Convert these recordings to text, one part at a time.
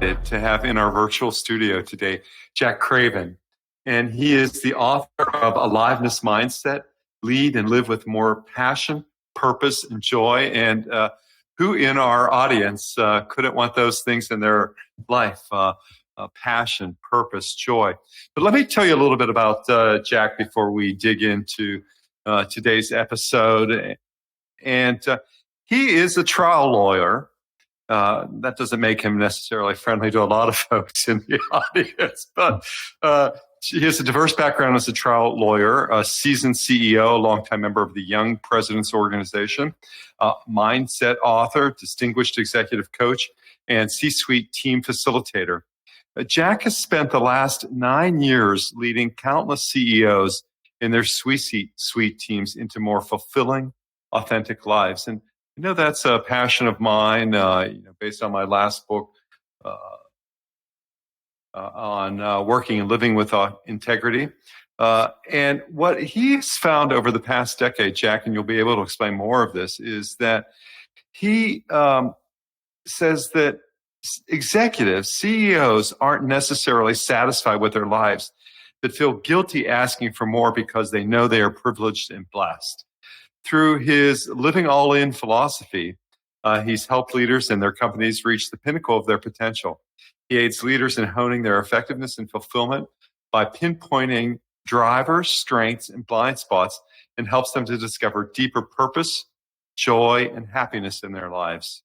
to have in our virtual studio today Jack Craven. And he is the author of Aliveness Mindset, Lead and Live with More Passion, Purpose, and Joy. And who in our audience couldn't want those things in their life? Passion, purpose, joy. But let me tell you a little bit about Jack before we dig into today's episode. And he is a trial lawyer. That doesn't make him necessarily friendly to a lot of folks in the audience, but he has a diverse background as a trial lawyer, a seasoned CEO, a longtime member of the Young Presidents Organization, mindset author, distinguished executive coach, and C-suite team facilitator. Jack has spent the last 9 years leading countless CEOs in their suite teams into more fulfilling, authentic lives. And I know that's a passion of mine, based on my last book on working and living with integrity. And what he's found over the past decade, Jack, and you'll be able to explain more of this, is that he says that executives, CEOs, aren't necessarily satisfied with their lives, but feel guilty asking for more because they know they are privileged and blessed. Through his living all in philosophy, he's helped leaders and their companies reach the pinnacle of their potential. He aids leaders in honing their effectiveness and fulfillment by pinpointing drivers, strengths, and blind spots, and helps them to discover deeper purpose, joy, and happiness in their lives.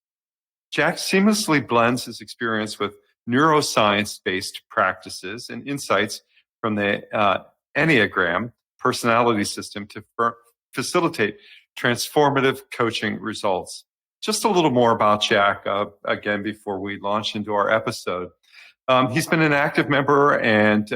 Jack seamlessly blends his experience with neuroscience-based practices and insights from the Enneagram personality system to facilitate transformative coaching results. Just a little more about Jack, again, before we launch into our episode. He's been an active member and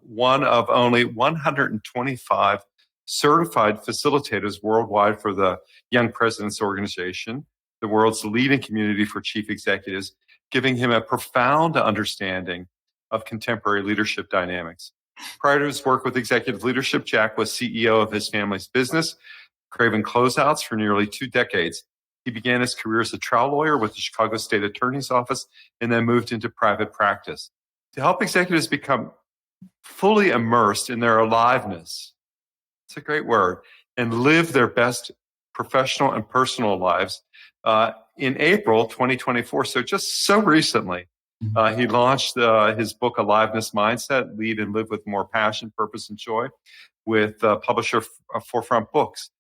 one of only 125 certified facilitators worldwide for the Young Presidents Organization, the world's leading community for chief executives, giving him a profound understanding of contemporary leadership dynamics. Prior to his work with executive leadership, Jack was CEO of his family's business, Craven Closeouts, for nearly 2 decades. He began his career as a trial lawyer with the Chicago State Attorney's Office and then moved into private practice. To help executives become fully immersed in their aliveness, it's a great word, and live their best professional and personal lives, in April 2024, so just so recently, he launched his book, Aliveness Mindset, Lead and Live with More Passion, Purpose, and Joy, with publisher Forefront Books.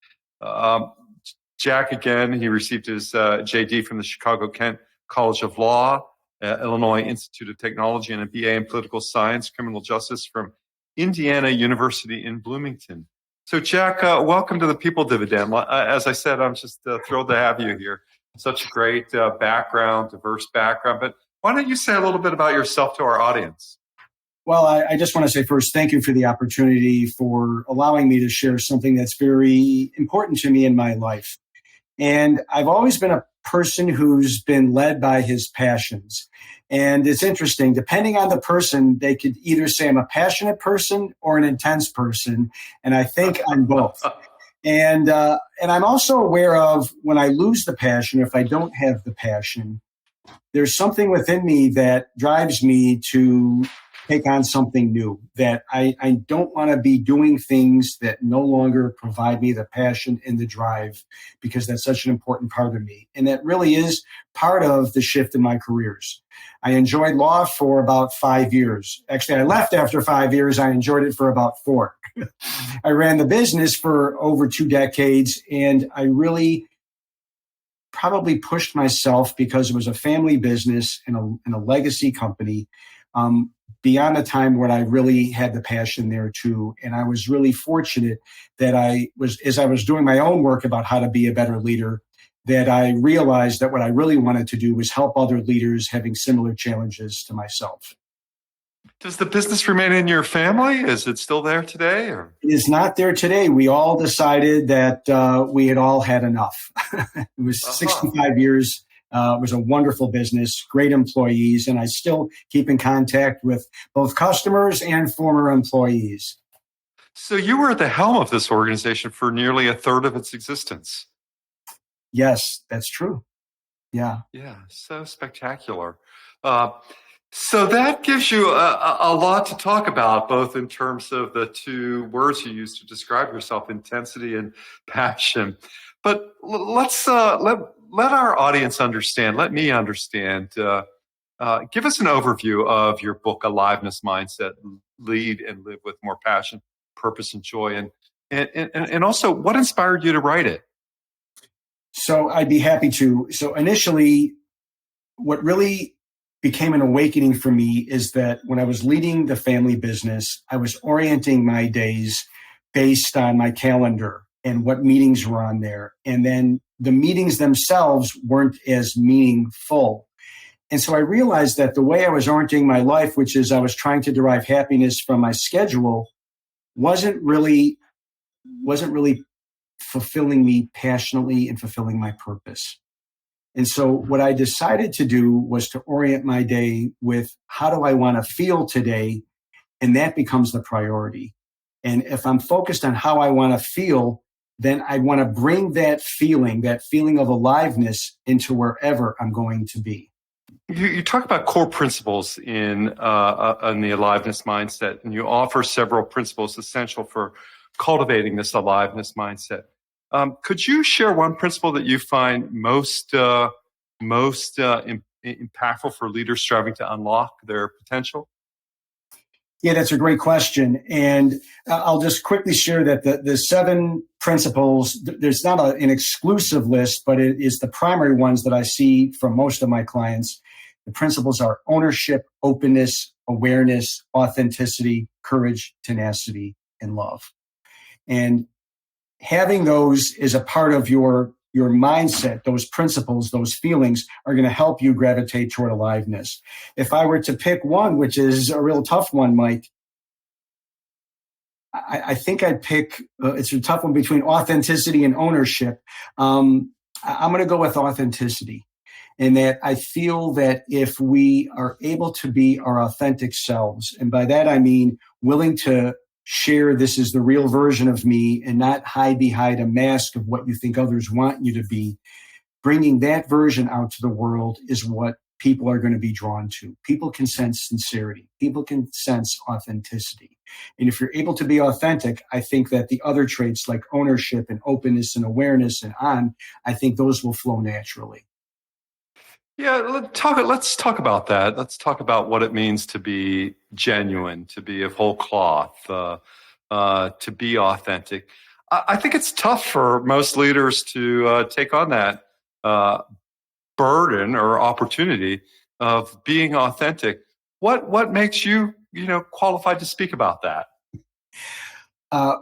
Jack, again, he received his JD from the Chicago-Kent College of Law, Illinois Institute of Technology, and a BA in Political Science, Criminal Justice from Indiana University in Bloomington. So, Jack, welcome to the People Dividend. As I said, I'm just thrilled to have you here. Such a great background, diverse background. But why don't you say a little bit about yourself to our audience? Well, I just want to say first, thank you for the opportunity for allowing me to share something that's very important to me in my life. And I've always been a person who's been led by his passions. And it's interesting, depending on the person, they could either say I'm a passionate person or an intense person. And I think I'm both. And I'm also aware of when I lose the passion, if I don't have the passion, there's something within me that drives me to take on something new, that I don't want to be doing things that no longer provide me the passion and the drive, because that's such an important part of me. And that really is part of the shift in my careers. I enjoyed law for about 5 years. Actually, I left after 5 years. I enjoyed it for about 4. I ran the business for over 2 decades, and I really probably pushed myself, because it was a family business and a legacy company, beyond the time when I really had the passion there too. And I was really fortunate that as I was doing my own work about how to be a better leader, that I realized that what I really wanted to do was help other leaders having similar challenges to myself. Does the business remain in your family? Is it still there today? Or? It is not there today. We all decided that we had all had enough. It was 65 years. It was a wonderful business, great employees, and I still keep in contact with both customers and former employees. So you were at the helm of this organization for nearly a third of its existence. Yes, that's true. Yeah. Yeah, so spectacular. Uh, so that gives you a lot to talk about, both in terms of the two words you use to describe yourself, intensity and passion. But let our audience understand, let me understand. Give us an overview of your book, Aliveness Mindset, Lead and Live with More Passion, Purpose, and Joy. And also, what inspired you to write it? So I'd be happy to. So initially, what really became an awakening for me is that when I was leading the family business, I was orienting my days based on my calendar and what meetings were on there. And then the meetings themselves weren't as meaningful. And so I realized that the way I was orienting my life, which is I was trying to derive happiness from my schedule, wasn't really fulfilling me passionately and fulfilling my purpose. And so what I decided to do was to orient my day with how do I want to feel today? And that becomes the priority. And if I'm focused on how I want to feel, then I want to bring that feeling of aliveness into wherever I'm going to be. You talk about core principles in the aliveness mindset, and you offer several principles essential for cultivating this aliveness mindset. Could you share one principle that you find most impactful for leaders striving to unlock their potential? Yeah, that's a great question. And I'll just quickly share that the 7 principles, there's not an exclusive list, but it is the primary ones that I see from most of my clients. The principles are ownership, openness, awareness, authenticity, courage, tenacity, and love. And having those is a part of your mindset, those principles, those feelings are going to help you gravitate toward aliveness. If I were to pick one, which is a real tough one, Mike, I think I'd pick, it's a tough one between authenticity and ownership. I'm going to go with authenticity. In that I feel that if we are able to be our authentic selves, and by that I mean willing to share this is the real version of me and not hide behind a mask of what you think others want you to be, bringing that version out to the world is what people are going to be drawn to. People can sense sincerity. People can sense authenticity. And if you're able to be authentic, I think that the other traits like ownership and openness and awareness and I think those will flow naturally. Yeah, let's talk about that. Let's talk about what it means to be genuine, to be of whole cloth, to be authentic. I think it's tough for most leaders to take on that burden or opportunity of being authentic. What makes you qualified to speak about that?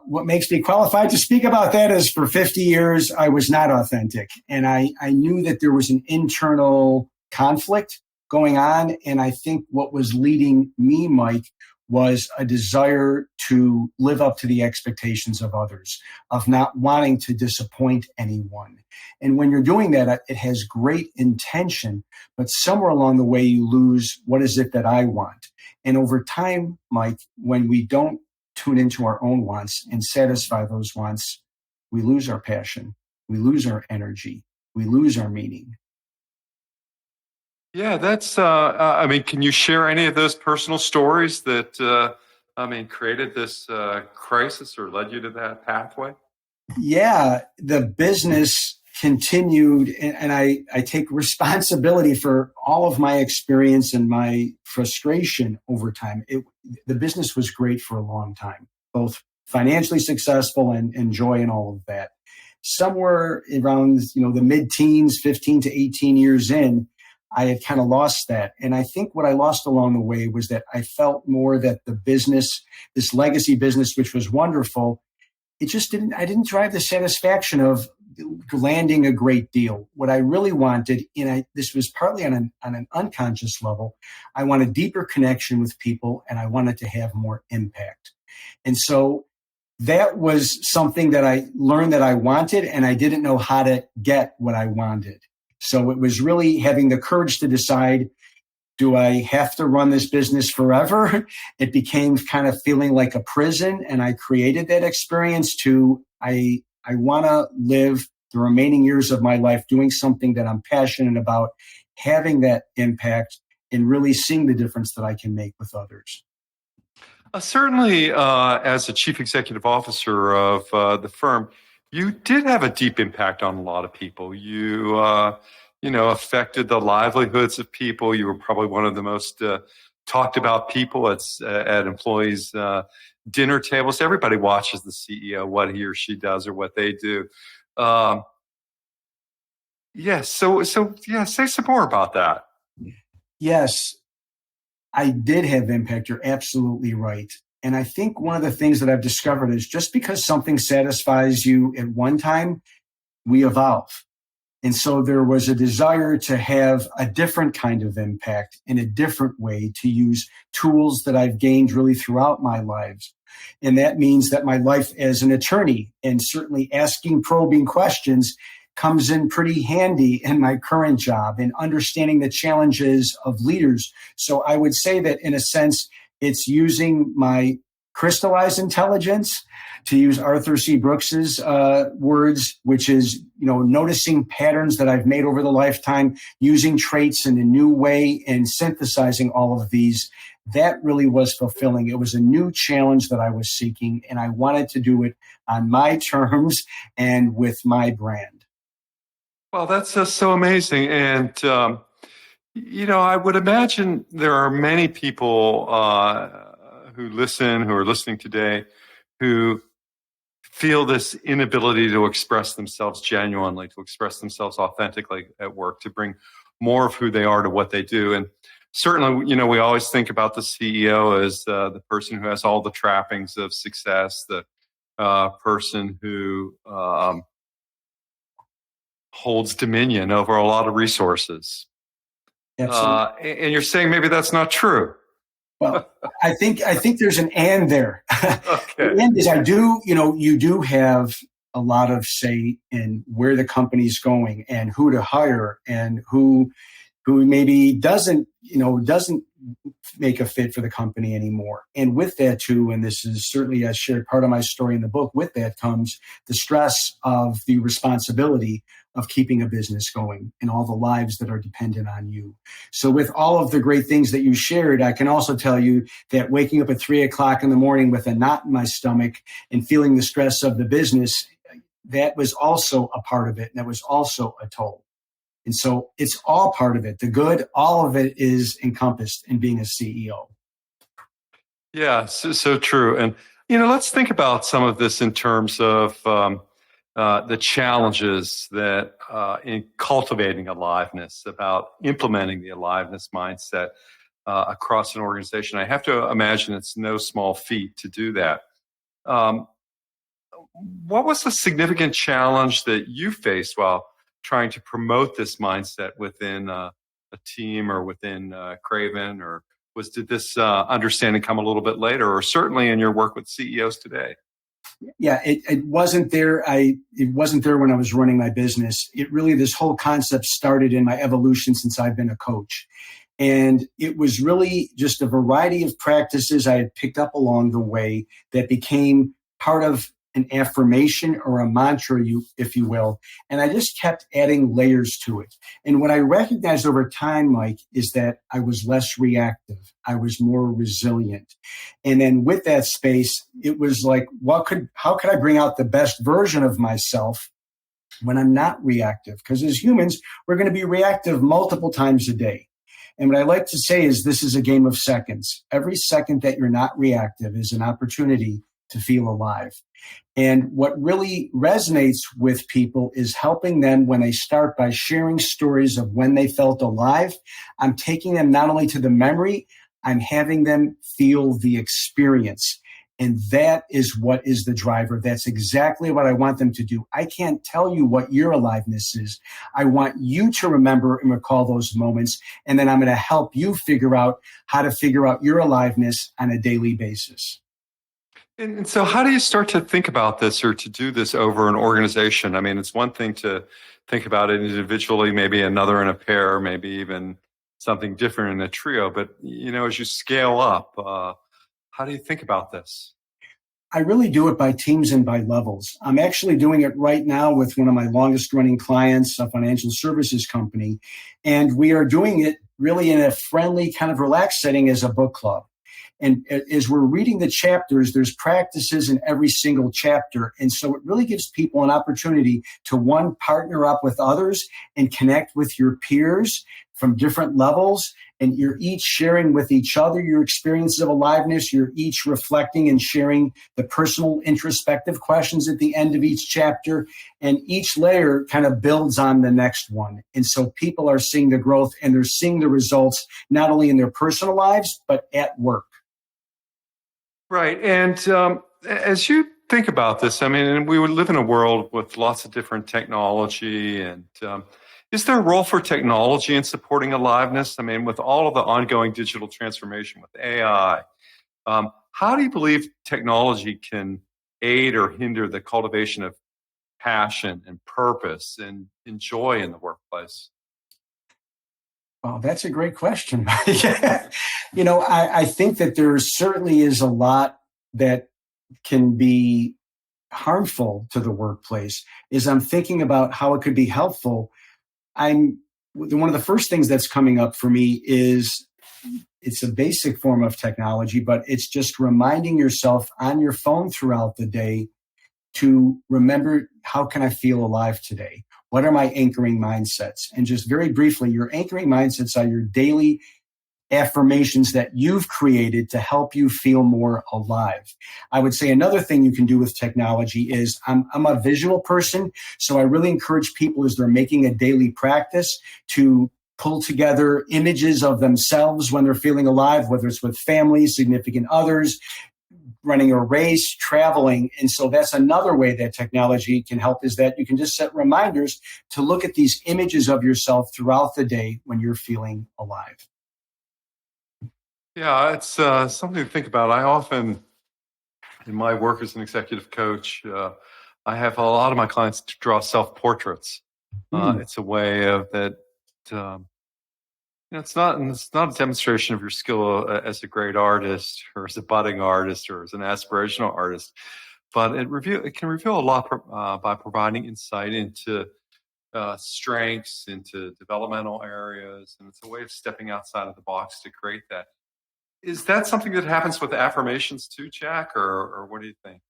What makes me qualified to speak about that is for 50 years, I was not authentic. And I knew that there was an internal conflict going on. And I think what was leading me, Mike, was a desire to live up to the expectations of others, of not wanting to disappoint anyone. And when you're doing that, it has great intention, but somewhere along the way, you lose what is it that I want. And over time, Mike, when we don't tune into our own wants and satisfy those wants, we lose our passion, we lose our energy, we lose our meaning. Yeah, that's. I mean, can you share any of those personal stories that created this crisis or led you to that pathway? Yeah, the business continued, and I take responsibility for all of my experience and my frustration over time. The business was great for a long time, both financially successful and joy and all of that. Somewhere around the mid-teens, 15 to 18 years in, I had kind of lost that. And I think what I lost along the way was that I felt more that the business, this legacy business, which was wonderful, I didn't drive the satisfaction of landing a great deal. What I really wanted, this was partly on an unconscious level, I want a deeper connection with people and I wanted to have more impact. And so that was something that I learned that I wanted, and I didn't know how to get what I wanted. So it was really having the courage to decide, do I have to run this business forever? It became kind of feeling like a prison, and I created that experience I want to live the remaining years of my life doing something that I'm passionate about, having that impact, and really seeing the difference that I can make with others. Certainly, as a chief executive officer of the firm, you did have a deep impact on a lot of people. You affected the livelihoods of people. You were probably one of the most talked about people at employees' dinner tables. Everybody watches the CEO, what he or she does or what they do. Yes. So yeah, say some more about that. Yes, I did have impact. You're absolutely right. And I think one of the things that I've discovered is just because something satisfies you at one time, we evolve. And so there was a desire to have a different kind of impact in a different way, to use tools that I've gained really throughout my lives. And that means that my life as an attorney, and certainly asking probing questions, comes in pretty handy in my current job, and understanding the challenges of leaders. So I would say that in a sense, it's using my crystallized intelligence, to use Arthur C. Brooks's words, which is, noticing patterns that I've made over the lifetime, using traits in a new way, and synthesizing all of these. That really was fulfilling. It was a new challenge that I was seeking, and I wanted to do it on my terms and with my brand. Well, that's just so amazing. And, I would imagine there are many people who are listening today, who feel this inability to express themselves genuinely, to express themselves authentically at work, to bring more of who they are to what they do. And certainly, we always think about the CEO as the person who has all the trappings of success, the person who holds dominion over a lot of resources. And you're saying maybe that's not true. Well, I think there's an and there. Okay. The and is you do have a lot of say in where the company's going and who to hire, and who maybe doesn't make a fit for the company anymore. And with that too, and this is certainly, I shared part of my story in the book, with that comes the stress of the responsibility of keeping a business going and all the lives that are dependent on you. So with all of the great things that you shared, I can also tell you that waking up at 3:00 in the morning with a knot in my stomach and feeling the stress of the business, that was also a part of it. And that was also a toll. And so it's all part of it. The good, all of it is encompassed in being a CEO. Yeah, so true. And, let's think about some of this in terms of the challenges that in cultivating aliveness, about implementing the aliveness mindset across an organization. I have to imagine it's no small feat to do that. What was the significant challenge that you faced while trying to promote this mindset within a team or within Craven? Or did this understanding come a little bit later, or certainly in your work with CEOs today? Yeah, it wasn't there. It wasn't there when I was running my business. This whole concept started in my evolution since I've been a coach. And it was really just a variety of practices I had picked up along the way that became part of an affirmation or a mantra, if you will. And I just kept adding layers to it. And what I recognized over time, Mike, is that I was less reactive. I was more resilient. And then with that space, it was like, how could I bring out the best version of myself when I'm not reactive? Because as humans, we're going to be reactive multiple times a day. And what I like to say is this is a game of seconds. Every second that you're not reactive is an opportunity to feel alive. And what really resonates with people is helping them when they start by sharing stories of when they felt alive. I'm taking them not only to the memory, I'm having them feel the experience. And that is what is the driver. That's exactly what I want them to do. I can't tell you what your aliveness is. I want you to remember and recall those moments. And then I'm going to help you figure out how to figure out your aliveness on a daily basis. And so how do you start to think about this or to do this over an organization? I mean, it's one thing to think about it individually, maybe another in a pair, maybe even something different in a trio. But, as you scale up, how do you think about this? I really do it by teams and by levels. I'm actually doing it right now with one of my longest running clients, a financial services company. And we are doing it really in a friendly, kind of relaxed setting as a book club. And as we're reading the chapters, there's practices in every single chapter. And so it really gives people an opportunity to, one, partner up with others and connect with your peers from different levels. And you're each sharing with each other your experiences of aliveness. You're each reflecting and sharing the personal introspective questions at the end of each chapter. And each layer kind of builds on the next one. And so people are seeing the growth and they're seeing the results, not only in their personal lives, but at work. Right. And as you think about this, I mean, we would live in a world with lots of different technology. And is there a role for technology in supporting aliveness? I mean, with all of the ongoing digital transformation with AI, how do you believe technology can aid or hinder the cultivation of passion and purpose and joy in the workplace? Oh, that's a great question. I think that there certainly is a lot that can be harmful to the workplace. As I'm thinking about how it could be helpful, one of the first things that's coming up for me is it's a basic form of technology, but it's just reminding yourself on your phone throughout the day to remember, how can I feel alive today? What are my anchoring mindsets? And just very briefly, your anchoring mindsets are your daily affirmations that you've created to help you feel more alive. I would say another thing you can do with technology is I'm a visual person, so I really encourage people as they're making a daily practice to pull together images of themselves when they're feeling alive, whether it's with family, significant others, running a race, traveling. And so that's another way that technology can help, is that you can just set reminders to look at these images of yourself throughout the day when you're feeling alive. Yeah, it's something to think about. I often, in my work as an executive coach, I have a lot of my clients to draw self-portraits. It's a way of that. It's not a demonstration of your skill as a great artist or as a budding artist or as an aspirational artist, but it can reveal a lot by providing insight into strengths, into developmental areas, and it's a way of stepping outside of the box to create that. Is that something that happens with affirmations too, Jack, or what do you think?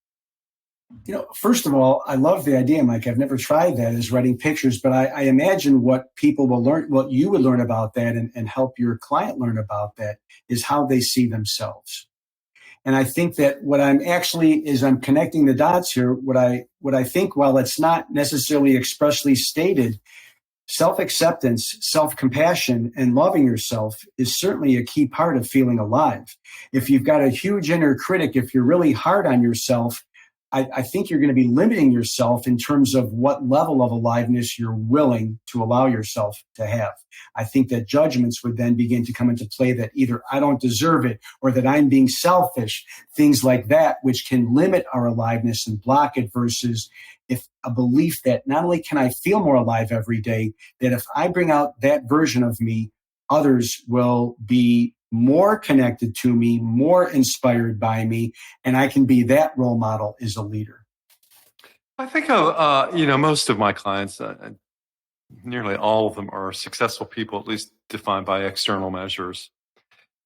First of all, I love the idea, Mike. I've never tried that, as writing pictures, but I imagine what people will learn, what you would learn about that and help your client learn about that, is how they see themselves. And I think that what I'm connecting the dots here, what I think, while it's not necessarily expressly stated, self-acceptance, self-compassion, and loving yourself is certainly a key part of feeling alive. If you've got a huge inner critic, if you're really hard on yourself, I think you're going to be limiting yourself in terms of what level of aliveness you're willing to allow yourself to have. I think that judgments would then begin to come into play, that either I don't deserve it or that I'm being selfish, things like that, which can limit our aliveness and block it, versus if a belief that not only can I feel more alive every day, that if I bring out that version of me, others will be more connected to me, more inspired by me, and I can be that role model as a leader. I think most of my clients, nearly all of them, are successful people, at least defined by external measures.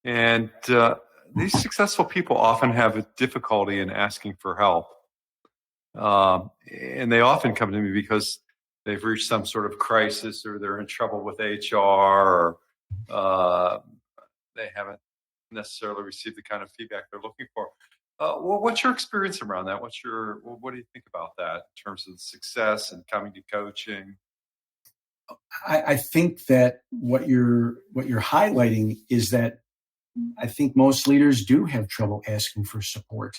And these successful people often have a difficulty in asking for help. And they often come to me because they've reached some sort of crisis, or they're in trouble with HR, or they haven't necessarily received the kind of feedback they're looking for. Well, what's your experience around that? What do you think about that in terms of success and coming to coaching? I think that what you're highlighting is that I think most leaders do have trouble asking for support,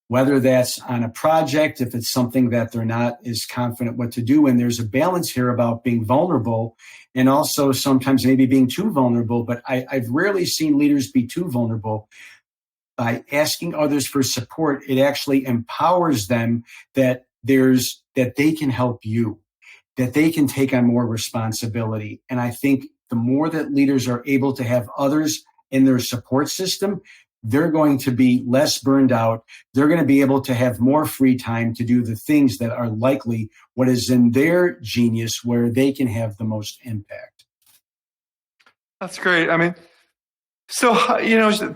whether that's on a project, if it's something that they're not as confident what to do. And there's a balance here about being vulnerable and also sometimes maybe being too vulnerable. But I've rarely seen leaders be too vulnerable. By asking others for support, it actually empowers them that they can help you, that they can take on more responsibility. And I think the more that leaders are able to have others in their support system, they're going to be less burned out. They're going to be able to have more free time to do the things that are likely what is in their genius, where they can have the most impact. That's great. I mean, so,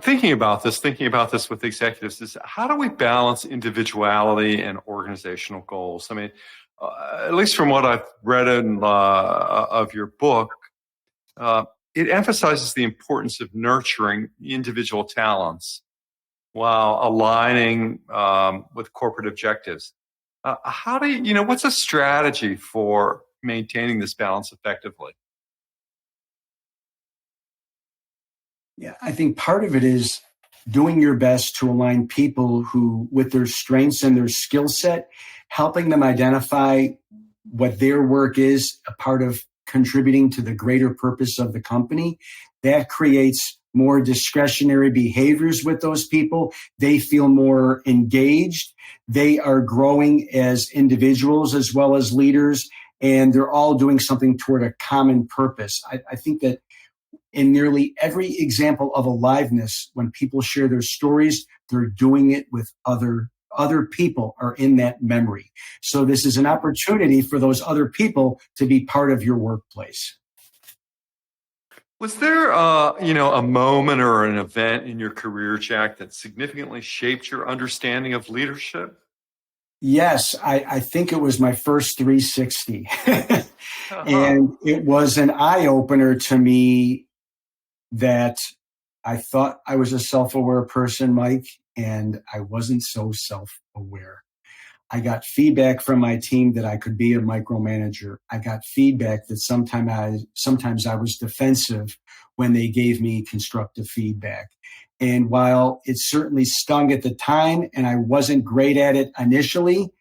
thinking about this with executives is, how do we balance individuality and organizational goals? I mean, at least from what I've read of your book, it emphasizes the importance of nurturing individual talents while aligning with corporate objectives. How do what's a strategy for maintaining this balance effectively? Yeah, I think part of it is doing your best to align people who, with their strengths and their skill set, helping them identify what their work is, a part of contributing to the greater purpose of the company. That creates more discretionary behaviors with those people. They feel more engaged. They are growing as individuals as well as leaders, and they're all doing something toward a common purpose. I think that in nearly every example of aliveness, when people share their stories, they're doing it with other people are in that memory. So this is an opportunity for those other people to be part of your workplace. Was there, a moment or an event in your career, Jack, that significantly shaped your understanding of leadership? Yes, I think it was my first 360. And it was an eye-opener to me that I thought I was a self-aware person, Mike, and I wasn't so self-aware. I got feedback from my team that I could be a micromanager. I got feedback that sometimes I was defensive when they gave me constructive feedback. And while it certainly stung at the time and I wasn't great at it initially,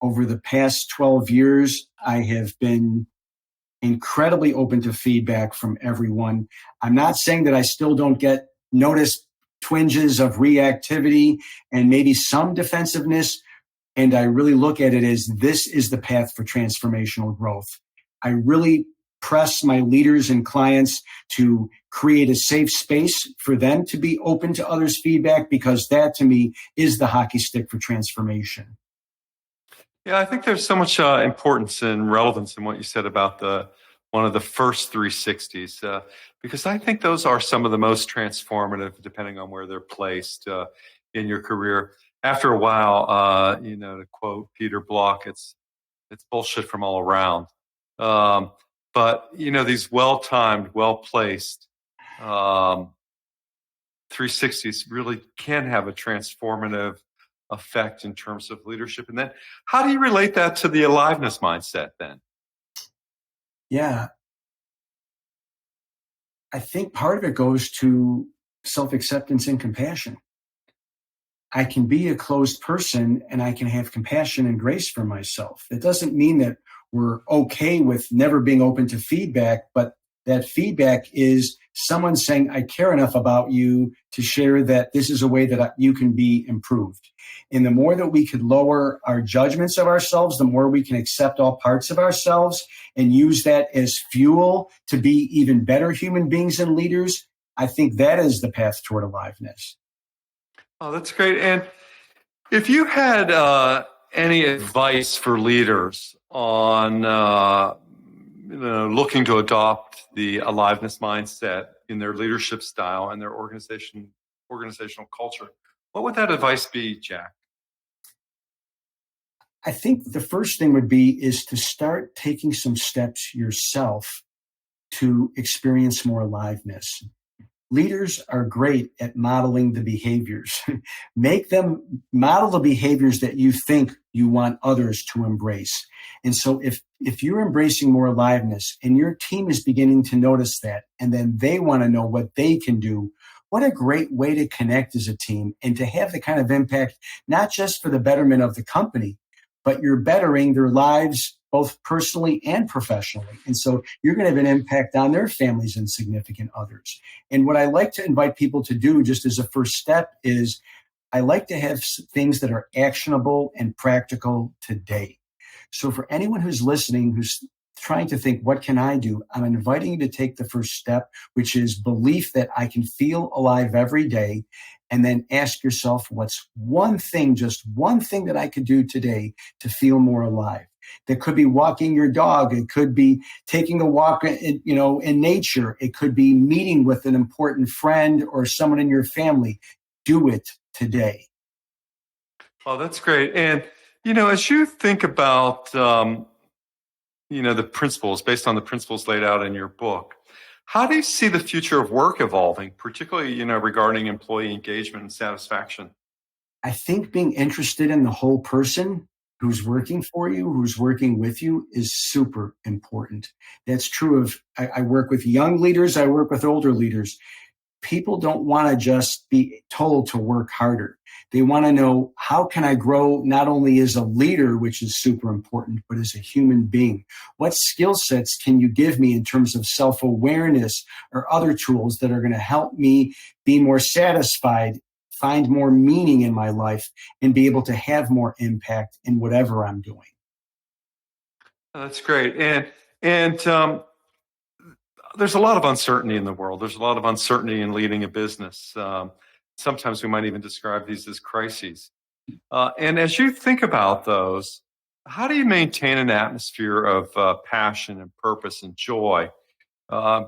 over the past 12 years, I have been incredibly open to feedback from everyone. I'm not saying that I still don't notice twinges of reactivity and maybe some defensiveness. And I really look at it as this is the path for transformational growth. I really press my leaders and clients to create a safe space for them to be open to others' feedback, because that to me is the hockey stick for transformation. Yeah, I think there's so much importance and relevance in what you said about one of the first 360s, because I think those are some of the most transformative, depending on where they're placed in your career. After a while, to quote Peter Block, it's bullshit from all around. But these well-timed, well-placed 360s really can have a transformative effect in terms of leadership. And then how do you relate that to the aliveness mindset then? Yeah. I think part of it goes to self-acceptance and compassion. I can be a closed person and I can have compassion and grace for myself. It doesn't mean that we're okay with never being open to feedback, but that feedback is someone saying, I care enough about you to share that this is a way that you can be improved. And the more that we could lower our judgments of ourselves, the more we can accept all parts of ourselves and use that as fuel to be even better human beings and leaders. I think that is the path toward aliveness. Oh, that's great. And if you had any advice for leaders on looking to adopt the aliveness mindset in their leadership style and their organizational culture, what would that advice be, Jack? I think the first thing would be is to start taking some steps yourself to experience more aliveness. Leaders are great at modeling the behaviors. Make them model the behaviors that you think you want others to embrace. And so if you're embracing more aliveness and your team is beginning to notice that, and then they want to know what they can do, what a great way to connect as a team and to have the kind of impact, not just for the betterment of the company, but you're bettering their lives both personally and professionally. And so you're going to have an impact on their families and significant others. And what I like to invite people to do just as a first step is I like to have things that are actionable and practical today. So for anyone who's listening, who's trying to think, what can I do? I'm inviting you to take the first step, which is belief that I can feel alive every day. And then ask yourself, what's one thing, just one thing that I could do today to feel more alive? That could be walking your dog. It could be taking a walk in nature. It could be meeting with an important friend or someone in your family. Do it today. Oh, that's great. And, as you think about, the principles, based on the principles laid out in your book, how do you see the future of work evolving, particularly, regarding employee engagement and satisfaction? I think being interested in the whole person who's working for you, who's working with you, is super important. That's true of, I work with young leaders, I work with older leaders. People don't want to just be told to work harder. They want to know, how can I grow not only as a leader, which is super important, but as a human being? What skill sets can you give me in terms of self-awareness or other tools that are going to help me be more satisfied, find more meaning in my life, and be able to have more impact in whatever I'm doing? Oh, that's great. And there's a lot of uncertainty in the world. There's a lot of uncertainty in leading a business. Sometimes we might even describe these as crises. And as you think about those, how do you maintain an atmosphere of passion and purpose and joy?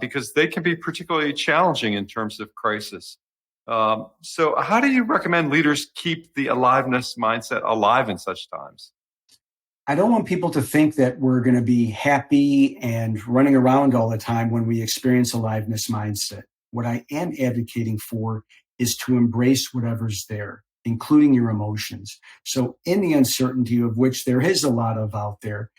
Because they can be particularly challenging in terms of crisis. So, how do you recommend leaders keep the aliveness mindset alive in such times? I don't want people to think that we're going to be happy and running around all the time when we experience aliveness mindset. What I am advocating for is to embrace whatever's there, including your emotions. So, in the uncertainty of which there is a lot of out there,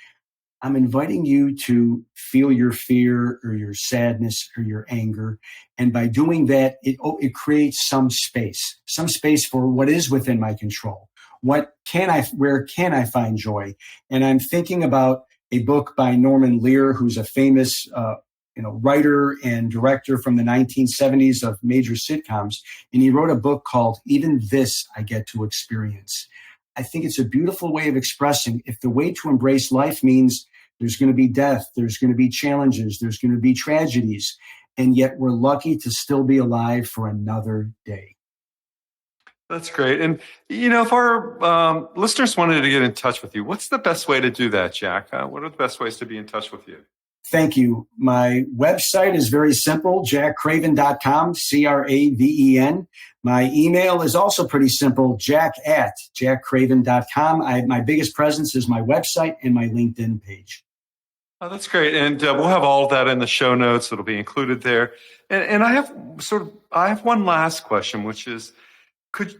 I'm inviting you to feel your fear or your sadness or your anger. And by doing that, it creates some space for what is within my control. Where can I find joy? And I'm thinking about a book by Norman Lear, who's a famous, writer and director from the 1970s of major sitcoms. And he wrote a book called Even This I Get to Experience. I think it's a beautiful way of expressing, if the way to embrace life means there's going to be death, there's going to be challenges, there's going to be tragedies, and yet we're lucky to still be alive for another day. That's great. And, if our listeners wanted to get in touch with you, what's the best way to do that, Jack? What are the best ways to be in touch with you? Thank you. My website is very simple, jackcraven.com, Craven. My email is also pretty simple, jack@jackcraven.com. My biggest presence is my website and my LinkedIn page. Oh, that's great. And we'll have all of that in the show notes. It'll be included there. And I have one last question, which is,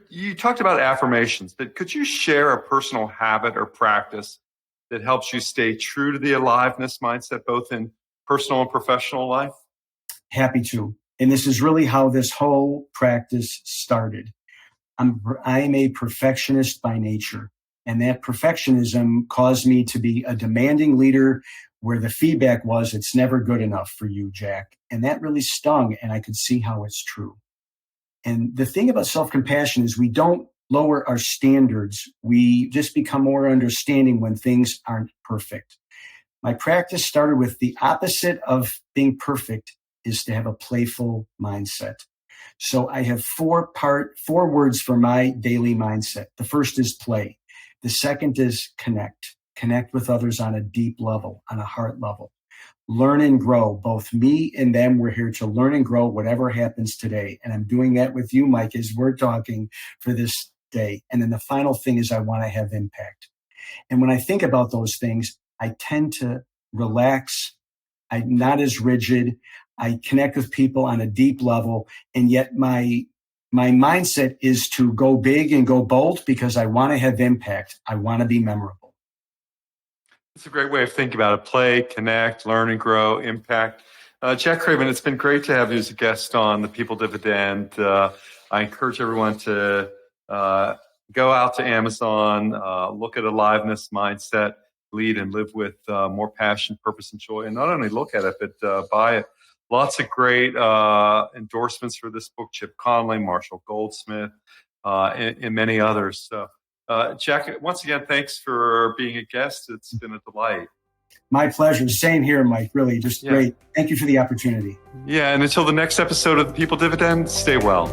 you talked about affirmations, but could you share a personal habit or practice that helps you stay true to the aliveness mindset, both in personal and professional life? Happy to. And this is really how this whole practice started. I am a perfectionist by nature, and that perfectionism caused me to be a demanding leader where the feedback was, it's never good enough for you, Jack. And that really stung, and I could see how it's true. And the thing about self-compassion is we don't lower our standards. We just become more understanding when things aren't perfect. My practice started with the opposite of being perfect is to have a playful mindset. So I have four words for my daily mindset. The first is play. The second is connect with others on a deep level, on a heart level. Learn and grow, both me and them. We're here to learn and grow whatever happens today. And I'm doing that with you, Mike, as we're talking for this day. And then the final thing is I want to have impact. And when I think about those things, I tend to relax. I'm not as rigid. I connect with people on a deep level. And yet my mindset is to go big and go bold because I want to have impact. I want to be memorable. It's a great way of thinking about it. Play, connect, learn and grow, impact. Jack Craven, it's been great to have you as a guest on The People Dividend. I encourage everyone to go out to Amazon, look at Aliveness Mindset, lead and live with more passion, purpose, and joy. And not only look at it, but buy it. Lots of great endorsements for this book, Chip Conley, Marshall Goldsmith, and many others. So, Jack, once again, thanks for being a guest. It's been a delight. My pleasure. Same here, Mike. Really, just great. Thank you for the opportunity. Yeah, and until the next episode of The People Dividend, stay well.